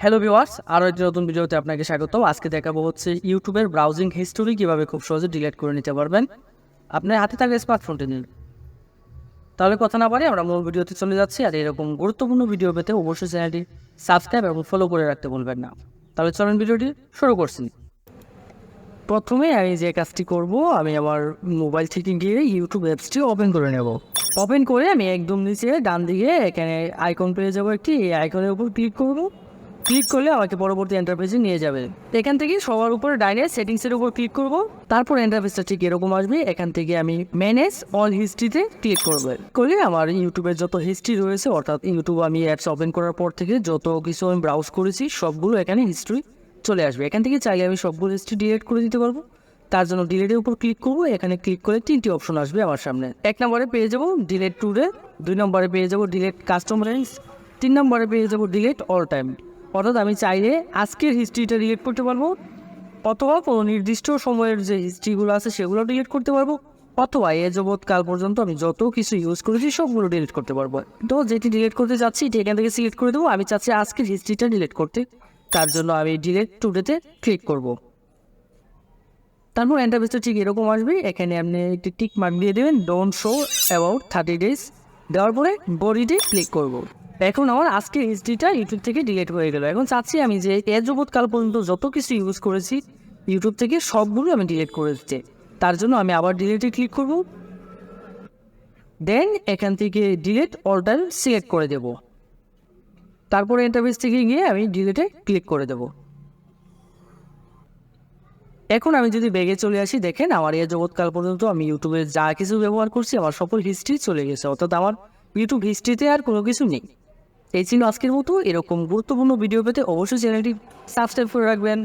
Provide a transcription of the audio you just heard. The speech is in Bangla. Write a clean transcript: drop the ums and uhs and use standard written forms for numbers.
হ্যালো ভিউয়ার্স, আরও একটি নতুন ভিডিওতে আপনাকে স্বাগতম। আজকে দেখাবো হচ্ছে ইউটিউবের ব্রাউজিং হিস্টোরি কীভাবে খুব সহজে ডিলিট করে নিতে পারবেন আপনার হাতে থাকা স্মার্টফোনটি নিন। তাহলে কথা না পারে আমরা মূল ভিডিওতে চলে যাচ্ছি। আর এরকম গুরুত্বপূর্ণ ভিডিও পেতে অবশ্যই চ্যানেলটি সাবস্ক্রাইব এবং ফলো করে রাখতে ভুলবেন না। তাহলে চলেন ভিডিওটি শুরু করছি। প্রথমে আমি যে কাজটি করব, আমি আমার মোবাইল থেকে গিয়ে ইউটিউব অ্যাপসটি ওপেন করে নেব। ওপেন করে আমি একদম নিচে ডান দিকে এখানে আইকন পেয়ে যাবো একটি, এই আইকনের উপর ক্লিক করব। ক্লিক করলে আমাকে পরবর্তী ইন্টারফেসে নিয়ে যাবে। এখান থেকে সবার উপরে ডাইনে সেটিংসের উপর ক্লিক করব। তারপর ইন্টারফেসটা ঠিক এরকম আসবে। এখান থেকে আমি ম্যানেজ অল হিস্ট্রিতে ক্লিক করব। করলে আমার ইউটিউবের যত হিস্ট্রি রয়েছে, অর্থাৎ ইউটিউব আমি অ্যাপস ওপেন করার পর থেকে যত কিছু আমি ব্রাউজ করেছি সবগুলো এখানে হিস্ট্রি চলে আসবে। এখান থেকে চাইলে আমি সবগুলো হিস্ট্রি ডিলিট করে দিতে পারবো। তার জন্য ডিলিটের উপর ক্লিক করবো। এখানে ক্লিক করে তিনটি অপশন আসবে আমার সামনে। 1 নম্বরে পেয়ে যাবো ডিলিট টুডে, 2 নম্বরে পেয়ে যাবো ডিলিট কাস্টম রেঞ্জ, 3 নম্বরে পেয়ে যাবো ডিলিট অল টাইম। অর্থাৎ আমি চাইলে আজকের হিস্ট্রিটা ডিলিট করতে পারবো, অথবা কোনো নির্দিষ্ট সময়ের যে হিস্ট্রিগুলো আছে সেগুলো ডিলিট করতে পারবো, অথবা এ যাবৎ কাল পর্যন্ত আমি যত কিছু ইউজ করেছি সবগুলো ডিলিট করতে পারবো। তো যেটি ডিলিট করতে চাচ্ছি এটি এখান থেকে সিলেক্ট করে দেবো। আমি চাচ্ছি আজকের হিস্ট্রিটা ডিলিট করতে, তার জন্য আমি ডিলিট টুডেতে ক্লিক করব। তারপর ইন্টারফেসটা ঠিক এরকম আসবে। এখানে আপনি একটি টিক মার্ক দিয়ে দেবেন, ডোন্ট শো অ্যাবাউট 30 ডেজ। দেওয়ার পরে বডিতে ক্লিক করব। এখন আমার আজকের হিস্ট্রিটা ইউটিউব থেকে ডিলিট হয়ে গেল। এখন চাচ্ছি আমি যে এর যাবৎকাল পর্যন্ত যত কিছু ইউজ করেছি ইউটিউব থেকে সবগুলো আমি ডিলিট করে দিতে, তার জন্য আমি আবার ডিলিটে ক্লিক করব। দেন এখান থেকে ডিলিট অল টাইম সিলেক্ট করে দেব। তারপরে ইন্টারফেস থেকে গিয়ে আমি ডিলিটে ক্লিক করে দেব। এখন আমি যদি ব্যাগে চলে আসি, দেখেন আমার এই জগৎকাল পর্যন্ত আমি ইউটিউবে যা কিছু ব্যবহার করছি আমার সকল হিস্ট্রি চলে গেছে, অর্থাৎ আমার ইউটিউব হিস্ট্রিতে আর কোনো কিছু নেই। এই ছিল আজকের মতো। এরকম গুরুত্বপূর্ণ ভিডিও পেতে অবশ্যই চ্যানেলটি সাবস্ক্রাইব করে রাখবেন।